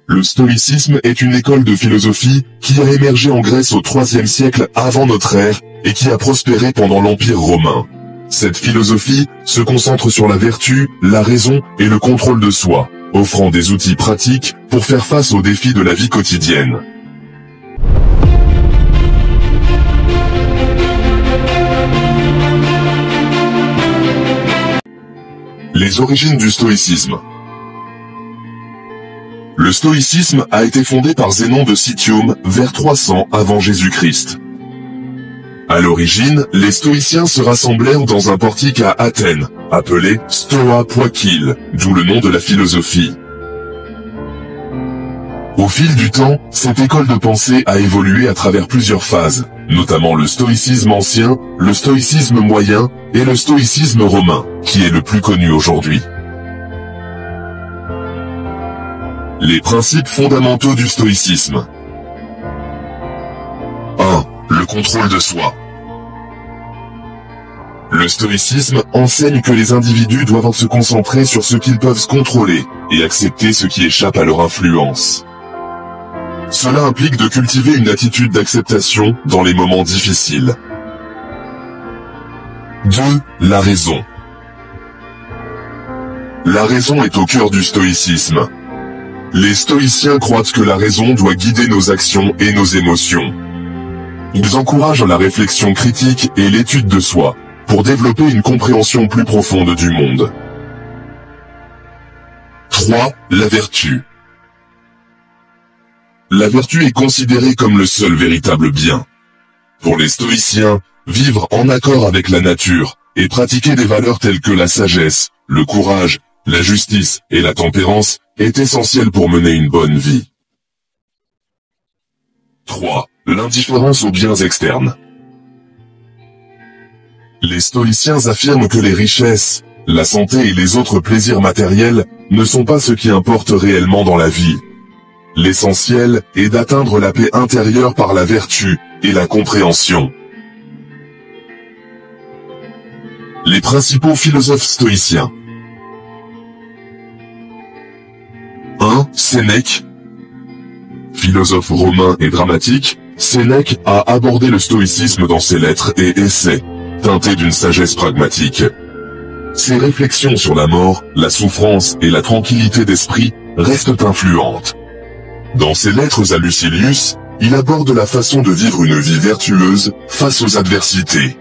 Le stoïcisme est une école de philosophie qui a émergé en Grèce au IIIe siècle avant notre ère et qui a prospéré pendant l'Empire romain. Cette philosophie se concentre sur la vertu, la raison et le contrôle de soi, offrant des outils pratiques pour faire face aux défis de la vie quotidienne. Les origines du stoïcisme. Le stoïcisme a été fondé par Zénon de Citium vers 300 avant Jésus-Christ. À l'origine, les stoïciens se rassemblèrent dans un portique à Athènes, appelé Stoa Poikile, d'où le nom de la philosophie. Au fil du temps, cette école de pensée a évolué à travers plusieurs phases, notamment le stoïcisme ancien, le stoïcisme moyen et le stoïcisme romain, qui est le plus connu aujourd'hui. Les principes fondamentaux du stoïcisme. 1. Le contrôle de soi. Le stoïcisme enseigne que les individus doivent se concentrer sur ce qu'ils peuvent contrôler et accepter ce qui échappe à leur influence. Cela implique de cultiver une attitude d'acceptation dans les moments difficiles. 2. La raison. La raison est au cœur du stoïcisme. Les stoïciens croient que la raison doit guider nos actions et nos émotions. Ils encouragent la réflexion critique et l'étude de soi, pour développer une compréhension plus profonde du monde. 3. La vertu. La vertu est considérée comme le seul véritable bien. Pour les stoïciens, vivre en accord avec la nature et pratiquer des valeurs telles que la sagesse, le courage, la justice et la tempérance est essentiel pour mener une bonne vie. 3. L'indifférence aux biens externes. Les stoïciens affirment que les richesses, la santé et les autres plaisirs matériels ne sont pas ce qui importe réellement dans la vie. L'essentiel est d'atteindre la paix intérieure par la vertu et la compréhension. Les principaux philosophes stoïciens. 1. Sénèque. Philosophe romain et dramatique, Sénèque a abordé le stoïcisme dans ses lettres et essais, teintés d'une sagesse pragmatique. Ses réflexions sur la mort, la souffrance et la tranquillité d'esprit restent influentes. Dans ses lettres à Lucilius, il aborde la façon de vivre une vie vertueuse face aux adversités.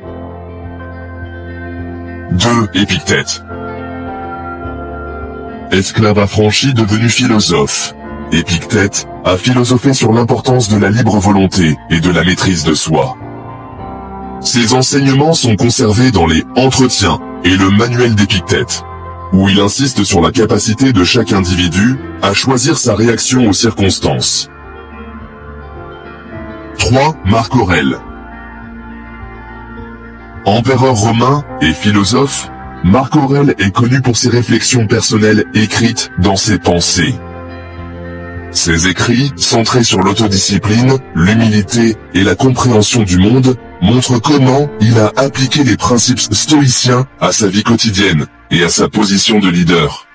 2. Épictète. Esclave affranchi devenu philosophe, Épictète a philosophé sur l'importance de la libre volonté et de la maîtrise de soi. Ses enseignements sont conservés dans les Entretiens et le Manuel d'Épictète, où il insiste sur la capacité de chaque individu à choisir sa réaction aux circonstances. 3. Marc Aurèle. Empereur romain et philosophe, Marc Aurèle est connu pour ses réflexions personnelles écrites dans ses pensées. Ses écrits, centrés sur l'autodiscipline, l'humilité et la compréhension du monde, montrent comment il a appliqué les principes stoïciens à sa vie quotidienne et à sa position de leader.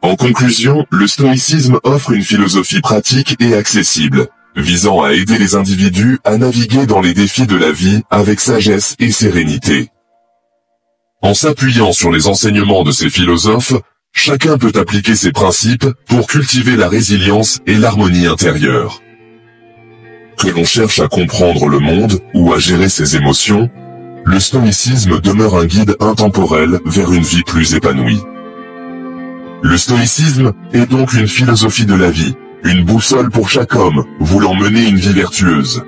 En conclusion, le stoïcisme offre une philosophie pratique et accessible, visant à aider les individus à naviguer dans les défis de la vie avec sagesse et sérénité. En s'appuyant sur les enseignements de ces philosophes, chacun peut appliquer ces principes pour cultiver la résilience et l'harmonie intérieure. Que l'on cherche à comprendre le monde ou à gérer ses émotions, le stoïcisme demeure un guide intemporel vers une vie plus épanouie. Le stoïcisme est donc une philosophie de la vie, une boussole pour chaque homme voulant mener une vie vertueuse.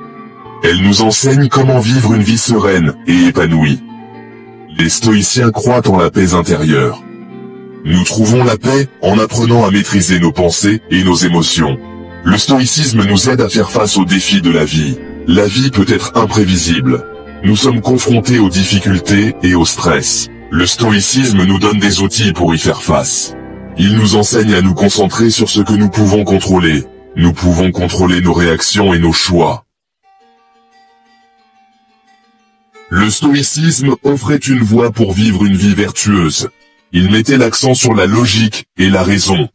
Elle nous enseigne comment vivre une vie sereine et épanouie. Les stoïciens croient en la paix intérieure. Nous trouvons la paix en apprenant à maîtriser nos pensées et nos émotions. Le stoïcisme nous aide à faire face aux défis de la vie. La vie peut être imprévisible. Nous sommes confrontés aux difficultés et au stress. Le stoïcisme nous donne des outils pour y faire face. Il nous enseigne à nous concentrer sur ce que nous pouvons contrôler. Nous pouvons contrôler nos réactions et nos choix. Le stoïcisme offrait une voie pour vivre une vie vertueuse. Il mettait l'accent sur la logique et la raison.